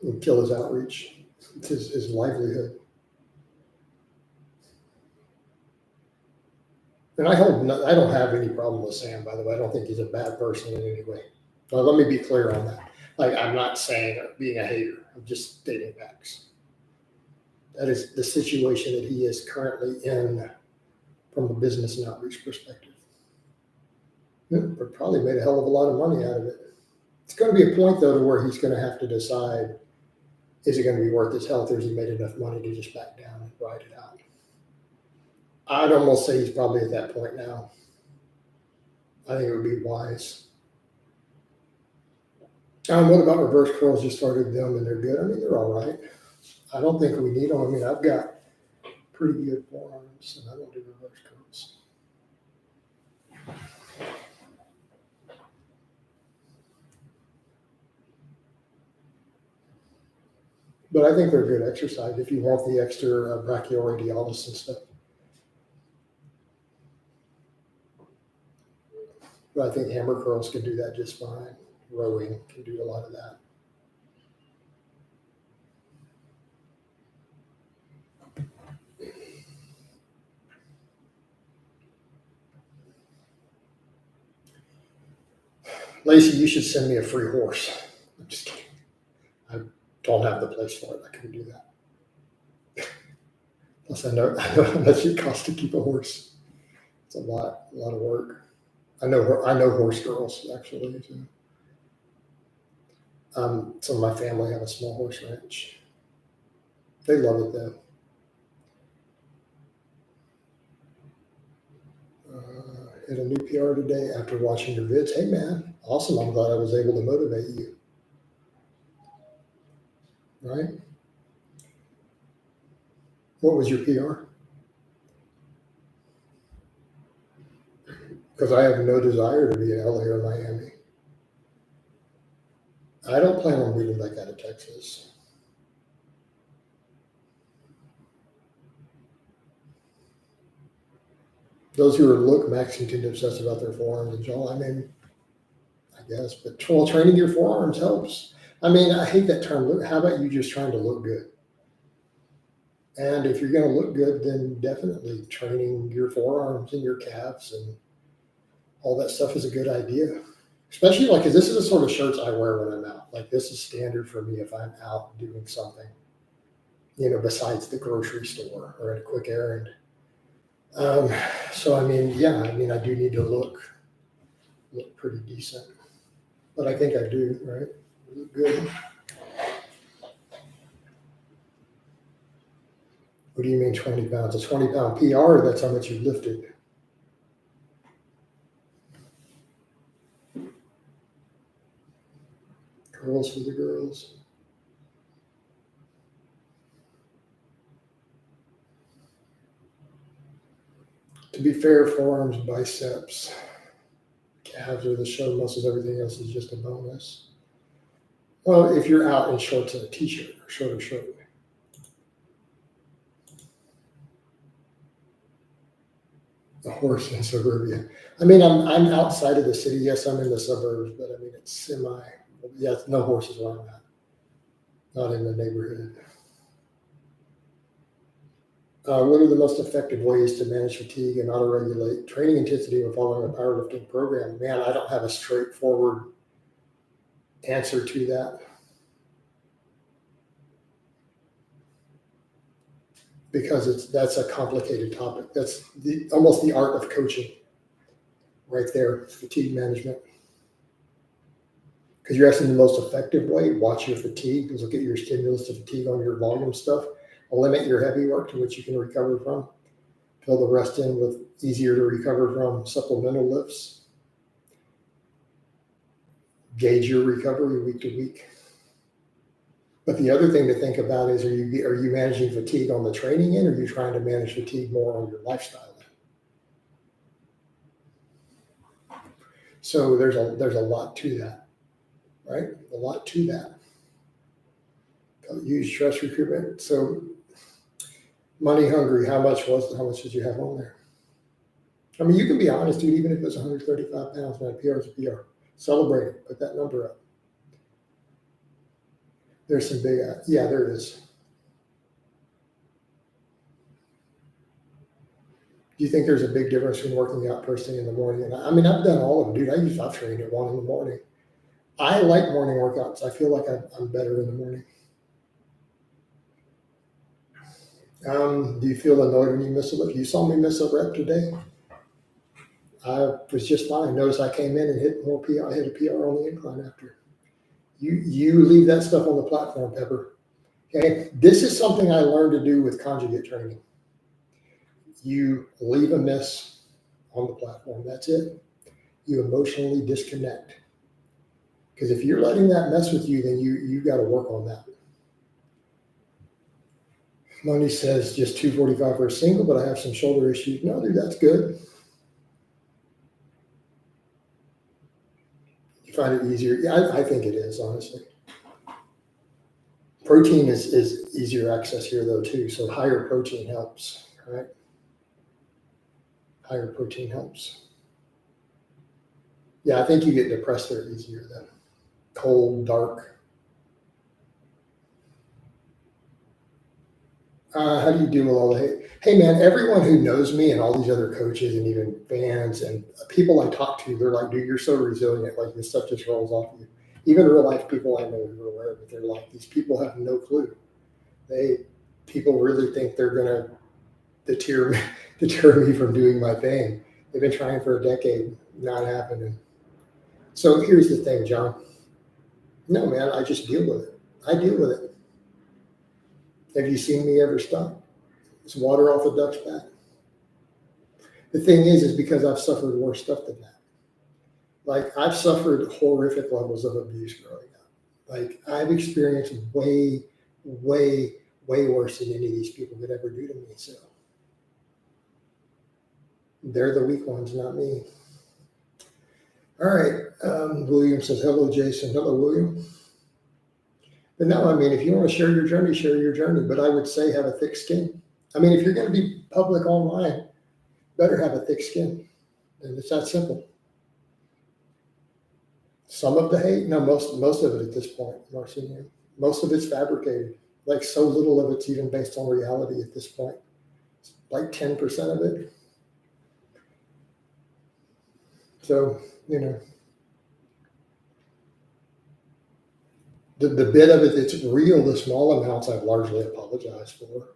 A: He'd kill his outreach. It's his livelihood. And I don't have any problem with Sam, by the way. I don't think he's a bad person in any way. But let me be clear on that. Like, I'm not saying being a hater. I'm just stating facts. That is the situation that he is currently in from a business and outreach perspective. But probably made a hell of a lot of money out of it. It's going to be a point, though, to where he's going to have to decide, is it going to be worth his health, or has he made enough money to just back down and ride it out? I'd almost say he's probably at that point now. I think it would be wise. What about reverse curls? Just started them and they're good. I mean, they're all right. I don't think we need them. I mean, I've got pretty good forearms and I don't do reverse curls. But I think they're good exercise if you want the extra brachioradialis and stuff. But I think hammer curls can do that just fine. rowing can do a lot of that. Lacey, you should send me a free horse. I'm just kidding. I don't have the place for it. I couldn't do that. Plus, I know how much it costs to keep a horse. It's a lot of work. I know horse girls actually. Too. Some of my family have a small horse ranch. They love it though. Hit a new PR today after watching your vids. Hey man, awesome. I'm glad I was able to motivate you. Right? What was your PR? Because I have no desire to be in LA or Miami. I don't plan on moving back out of Texas. Those who are maxing tend to obsess about their forearms and jaw. I mean, I guess, but training your forearms helps. I mean, I hate that term. How about you just trying to look good? And if you're going to look good, then definitely training your forearms and your calves and all that stuff is a good idea. Especially like, because this is the sort of shirts I wear when I'm out. Like this is standard for me if I'm out doing something, besides the grocery store or at a quick errand. So I mean, yeah, I do need to look pretty decent, but I think I do, right? Look good. What do you mean 20 pounds? A 20-pound PR, that's how much you lifted. Curls for the girls. To be fair, forearms, biceps, calves are the show muscles. Everything else is just a bonus. Well, if you're out in shorts and a t-shirt or shorter shirt. A horse in suburbia. I mean, I'm outside of the city. Yes, I'm in the suburbs, but I mean, it's semi. Yeah, no horses where I'm at. Not in the neighborhood. What are the most effective ways to manage fatigue and auto-regulate training intensity when following a powerlifting program? Man, I don't have a straightforward answer to that. Because that's a complicated topic. That's almost the art of coaching right there, fatigue management. Because you're asking the most effective way, watch your fatigue, look at your stimulus to fatigue on your volume stuff, limit your heavy work to which you can recover from, fill the rest in with easier to recover from supplemental lifts, gauge your recovery week to week. But the other thing to think about is, are you managing fatigue on the training end, or are you trying to manage fatigue more on your lifestyle end? So there's a lot to that, right? A lot to that. Use stress recruitment. So money hungry, how much did you have on there? I mean, you can be honest, dude, even if it's 135 pounds, man, PR is a PR. Celebrate it, put that number up. There's some big, yeah, there is. Do you think there's a big difference between working out first thing in the morning? And I mean, I've done all of them, dude. I've trained at 1 in the morning. I like morning workouts. I feel like I'm better in the morning. Do you feel annoyed when you miss a lift? You saw me miss a rep today. I was just fine. Notice I came in and hit more PR. I hit a PR on the incline after. You leave that stuff on the platform, Pepper. Okay, this is something I learned to do with conjugate training. You leave a miss on the platform. That's it. You emotionally disconnect. Because if you're letting that mess with you, then you got to work on that. Money says just 245 for a single, but I have some shoulder issues. No, dude, that's good. You find it easier? Yeah, I think it is, honestly. Protein is easier access here, though, too. So higher protein helps, right? Higher protein helps. Yeah, I think you get depressed there easier, then. cold, dark. How do you deal with all the hate? Hey, man, everyone who knows me and all these other coaches and even fans and people I talk to, they're like, dude, you're so resilient. Like, this stuff just rolls off you. Even real life people I know who are aware of it, they're like, these people have no clue. People really think they're going to deter me from doing my thing. They've been trying for a decade, not happening. So here's the thing, John. No, man, I just deal with it. I deal with it. Have you seen me ever stop? It's water off a duck's back. The thing is because I've suffered worse stuff than that. Like, I've suffered horrific levels of abuse growing up. Like, I've experienced way, way, way worse than any of these people could ever do to me. So they're the weak ones, not me. All right. William says, hello, Jason. Hello, William. But no, I mean, if you want to share your journey, share your journey. But I would say have a thick skin. I mean, if you're going to be public online, better have a thick skin. And it's that simple. Some of the hate, no, most of it at this point, Marcinio, most of it's fabricated. Like, so little of it's even based on reality at this point. Like 10% of it. So, you know, the bit of it that's real, the small amounts, I've largely apologized for.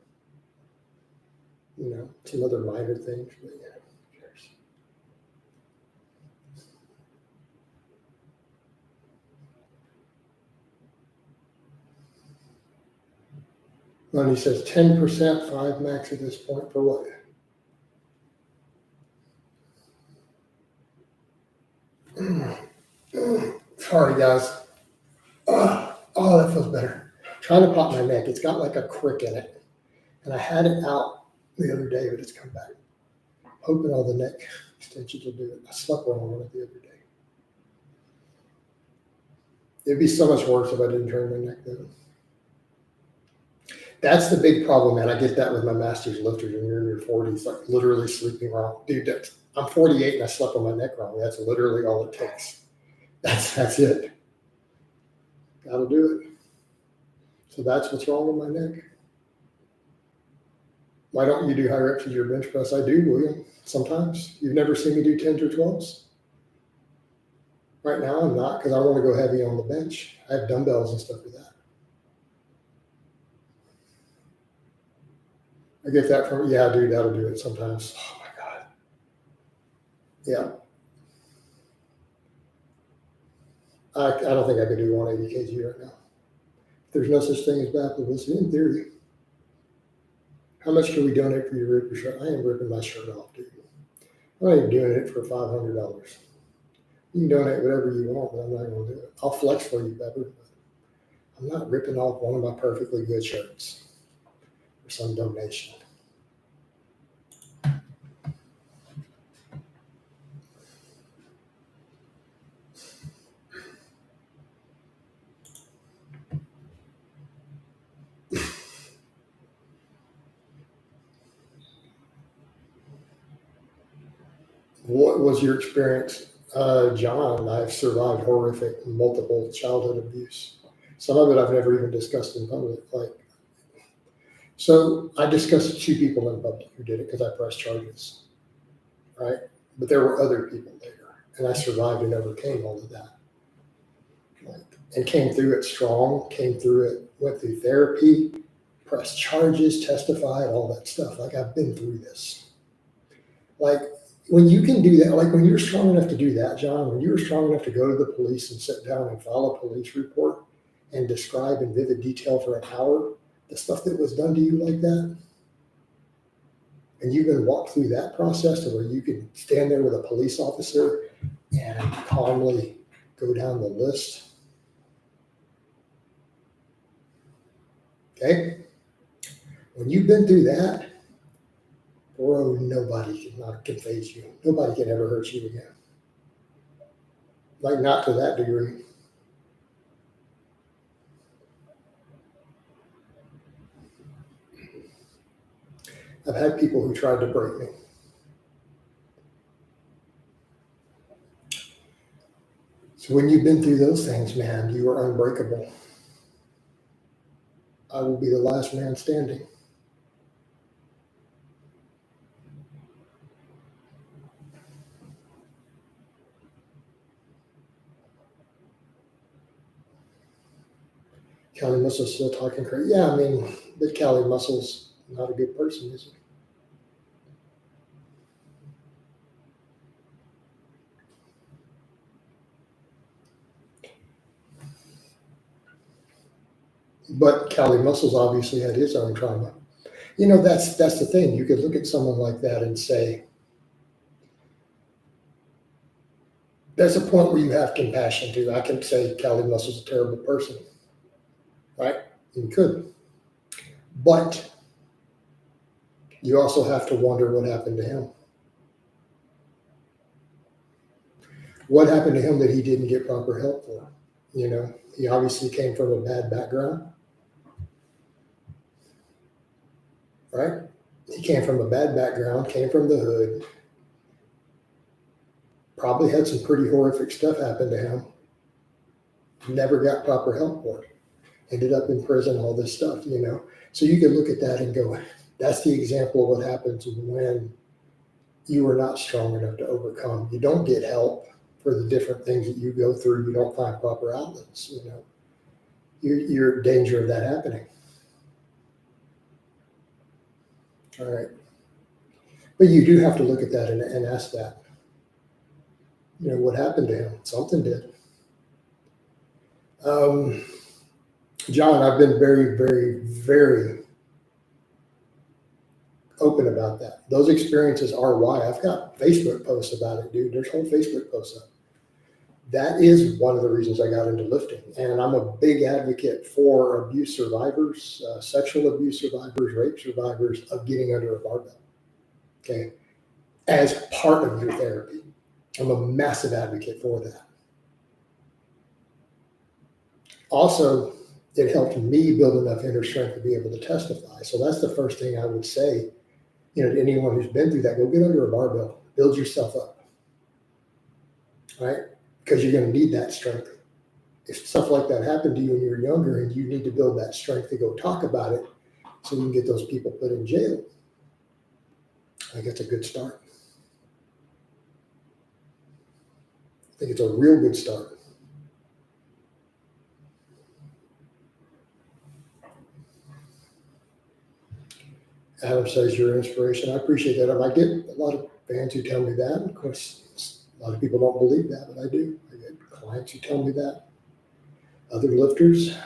A: You know, some other minor things, but yeah, who cares? And he says 10%, 5 max at this point for what? Sorry, guys. Oh, that feels better. Trying to pop my neck. It's got like a crick in it. And I had it out the other day, but it's come back. Hoping all the neck extensions will do it. I slept wrong on it the other day. It'd be so much worse if I didn't turn my neck though. That's the big problem, man. I get that with my master's lifters when you're in your 40s, like literally sleeping wrong. Dude, I'm 48 and I slept on my neck wrong. That's literally all it takes. That's it. That'll do it. So that's what's wrong with my neck. Why don't you do high reps with your bench press? I do, William. Sometimes. You've never seen me do 10s or 12s? Right now I'm not, because I want to go heavy on the bench. I have dumbbells and stuff for that. I get that from, yeah, dude, that'll do it sometimes. Oh my God. Yeah. I don't think I could do 180 kg right now. There's no such thing as bad publicity in theory. How much can we donate for you to rip your shirt? I am ripping my shirt off, dude. I'm not even doing it for $500. You can donate whatever you want, but I'm not going to do it. I'll flex for you, Pepper. I'm not ripping off one of my perfectly good shirts for some donation. What was your experience? John, I've survived horrific multiple childhood abuse. Some of it I've never even discussed in public. So I discussed 2 people in public who did it because I pressed charges, right? But there were other people there, and I survived and overcame all of that. And came through it strong, came through it, went through therapy, pressed charges, testified, all that stuff. Like, I've been through this. Like, when you can do that, like when you're strong enough to do that, John, when you were strong enough to go to the police and sit down and file a police report and describe in vivid detail for an hour the stuff that was done to you like that, and you can walk through that process to where you can stand there with a police officer and calmly go down the list. Okay? When you've been through that, bro, nobody can phase you. Nobody can ever hurt you again. Like, not to that degree. I've had people who tried to break me. So when you've been through those things, man, you are unbreakable. I will be the last man standing. Kelly Muscle's still talking crazy. Yeah, I mean, but Kelly Muscle's not a good person, is he? But Kelly Muscle's obviously had his own trauma. That's the thing. You could look at someone like that and say, there's a point where you have compassion too. I can say Kelly Muscle's a terrible person, right? You could. But you also have to wonder what happened to him. What happened to him that he didn't get proper help for? He obviously came from a bad background, right? He came from a bad background, came from the hood, probably had some pretty horrific stuff happen to him, never got proper help for it, ended up in prison, all this stuff, So you can look at that and go, that's the example of what happens when you are not strong enough to overcome. You don't get help for the different things that you go through. You don't find proper outlets, You're in danger of that happening. All right. But you do have to look at that and ask that. What happened to him? Something did. John, I've been very, very, very open about that. Those experiences are why. I've got Facebook posts about it, dude. There's whole Facebook posts up. That is one of the reasons I got into lifting. And I'm a big advocate for abuse survivors, sexual abuse survivors, rape survivors, of getting under a barbell, okay, as part of your therapy. I'm a massive advocate for that. Also, it helped me build enough inner strength to be able to testify. So that's the first thing I would say, to anyone who's been through that, go get under a barbell, build yourself up, right? Because you're going to need that strength. If stuff like that happened to you when you were younger and you need to build that strength to go talk about it so you can get those people put in jail, I think it's a good start. I think it's a real good start. Adam says you're an inspiration. I appreciate that. I get a lot of fans who tell me that. Of course, a lot of people don't believe that, but I do. I get clients who tell me that. Other lifters.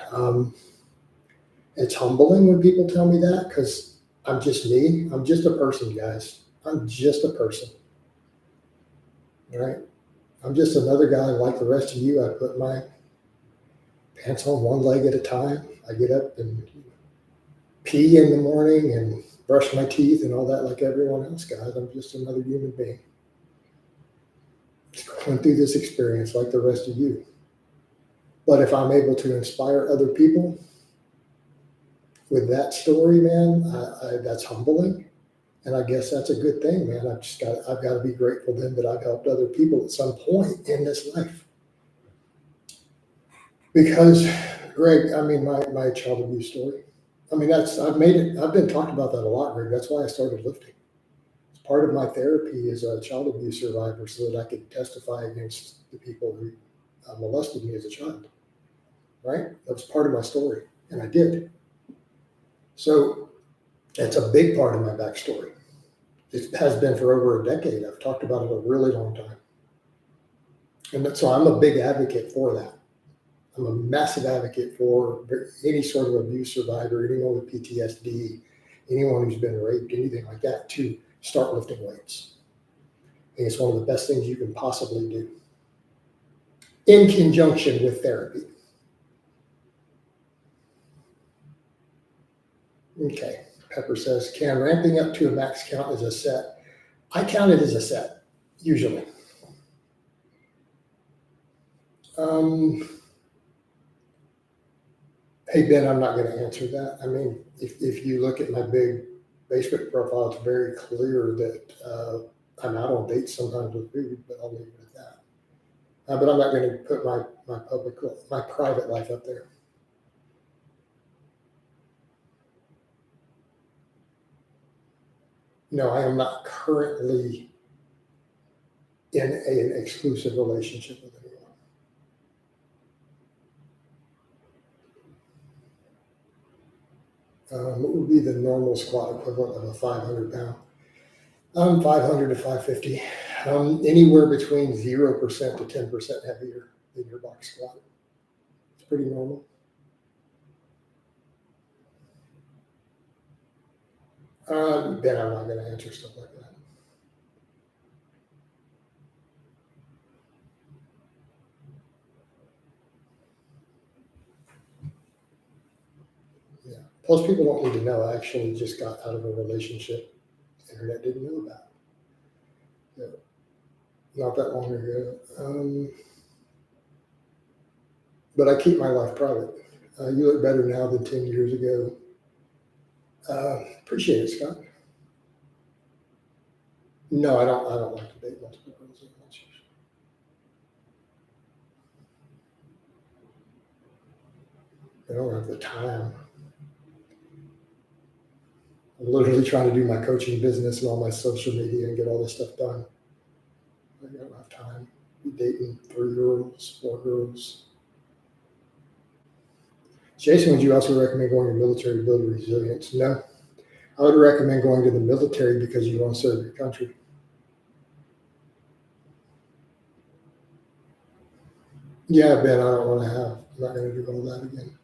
A: It's humbling when people tell me that because I'm just me. I'm just a person, guys. I'm just a person. All right? I'm just another guy like the rest of you. I put my pants on one leg at a time. I get up and pee in the morning and brush my teeth and all that like everyone else, guys. I'm just another human being. Just going through this experience like the rest of you. But if I'm able to inspire other people with that story, man, that's humbling. And I guess that's a good thing, man. I've got to be grateful then that I've helped other people at some point in this life. Because, Greg, I mean, my child abuse story, I mean, I've been talking about that a lot, Greg. That's why I started lifting. It's part of my therapy as a child abuse survivor so that I could testify against the people who molested me as a child, right? That was part of my story, and I did. So it's a big part of my backstory. It has been for over a decade. I've talked about it a really long time. And so I'm a big advocate for that. I'm a massive advocate for any sort of abuse survivor, anyone with PTSD, anyone who's been raped, anything like that, to start lifting weights. I think it's one of the best things you can possibly do in conjunction with therapy. Okay. Pepper says, can ramping up to a max count as a set? I count it as a set, usually. Hey, Ben, I'm not going to answer that. I mean, if you look at my big Facebook profile, it's very clear that I'm out on dates sometimes with food, but I'll leave it at that. But I'm not going to put my private life up there. No, I am not currently in an exclusive relationship with anyone. What would be the normal squat equivalent of a 500 pound? 500 to 550. Anywhere between 0% to 10% heavier than your box squat. It's pretty normal. Ben, I'm not going to answer stuff like that. Yeah. Plus, people don't need to know. I actually just got out of a relationship the internet didn't know about. Yeah. Not that long ago. But I keep my life private. You look better now than 10 years ago. Appreciate it, Scott. No, I don't like to date multiple girls at once. I don't have the time. I'm literally trying to do my coaching business and all my social media and get all this stuff done. I don't have time. I'm dating 3 girls, 4 girls. Jason, would you also recommend going to the military to build resilience? No. I would recommend going to the military because you want to serve your country. Yeah, Ben, I don't want to have, I'm not going to do all that again.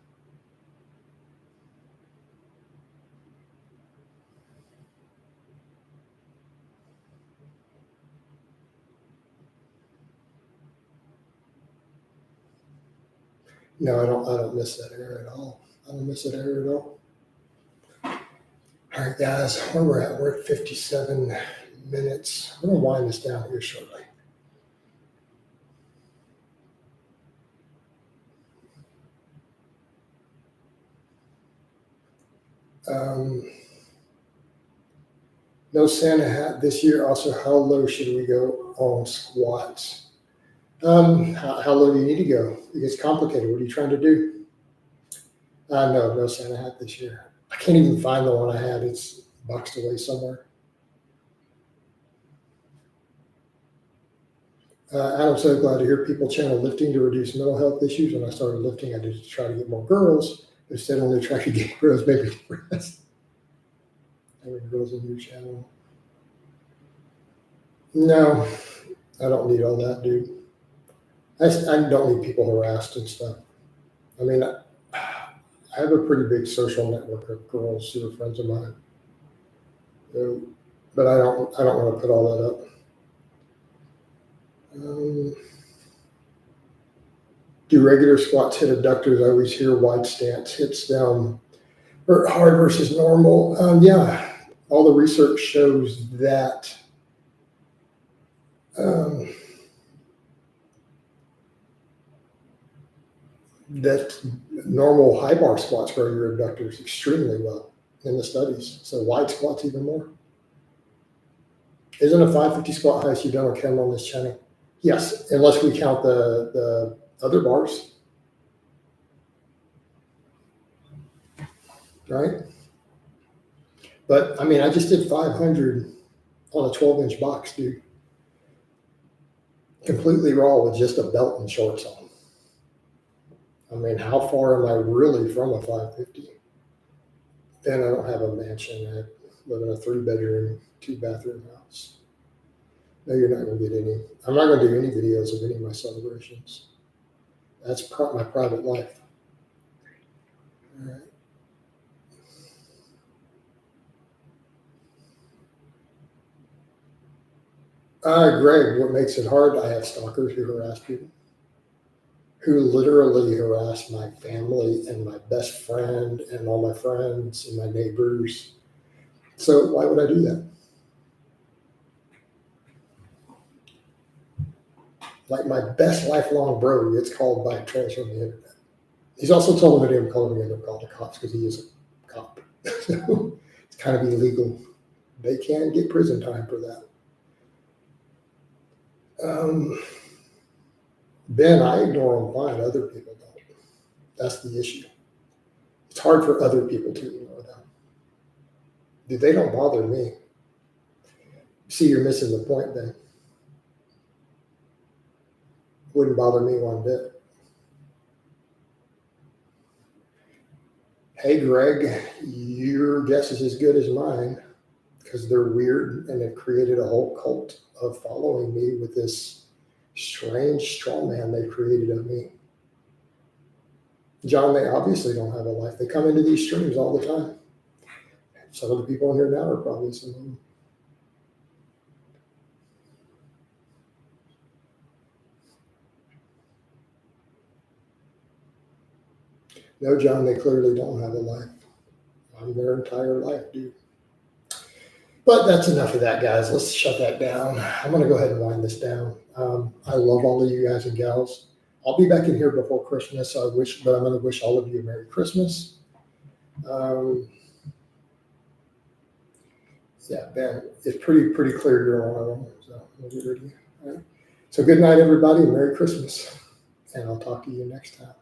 A: No, I don't miss that era at all. I don't miss that era at all. All right, guys, where we're at, we're at 57 minutes. I'm going to wind this down here shortly. No Santa hat this year. Also, how low should we go on squats? How low do you need to go? It gets complicated. What are you trying to do? No Santa hat this year. I can't even find the one I had. It's boxed away somewhere. I'm so glad to hear people channel lifting to reduce mental health issues. When I started lifting, I did it to try to get more girls. Instead, only try to get girls maybe depressed. How many girls in your channel? No, I don't need all that, dude. I don't need people harassed and stuff. I mean, I have a pretty big social network of girls who are friends of mine. But I don't want to put all that up. Do regular squats hit abductors? I always hear wide stance hits down or hard versus normal. Yeah, all the research shows that. That normal high bar squats grow your abductors extremely well in the studies. So wide squats even more. Isn't a 550 squat highest you've done on camera on this channel? Yes, unless we count the other bars. Right? But I mean, I just did 500 on a 12-inch box, dude. Completely raw with just a belt and shorts on. I mean, how far am I really from a 550? Then I don't have a mansion. I live in a 3-bedroom, 2-bathroom house. No, you're not going to get any. I'm not going to do any videos of any of my celebrations. That's my private life. All right. Greg, what makes it hard? I have stalkers who harass people, who literally harass my family and my best friend and all my friends and my neighbors. So why would I do that? Like my best lifelong bro gets called by trolls on the internet. He's also told me that I'm calling him, call the cops because he is a cop. So it's kind of illegal. They can get prison time for that. Ben, I ignore them fine. Other people don't. That's the issue. It's hard for other people to ignore them. Dude, they don't bother me. See, you're missing the point then. Wouldn't bother me one bit. Hey, Greg, your guess is as good as mine because they're weird and have created a whole cult of following me with this strange straw man they created of me. John, they obviously don't have a life. They come into these streams all the time. Some of the people in here now are probably some of them. No, John, they clearly don't have a life. I'm their entire life, dude. But that's enough of that, guys. Let's shut that down. I'm going to go ahead and wind this down. I love all of you guys and gals. I'll be back in here before Christmas. But I'm going to wish all of you a Merry Christmas. Yeah, Ben, it's pretty clear you're one of them. So we'll be ready. All right. So good night, everybody. Merry Christmas. And I'll talk to you next time.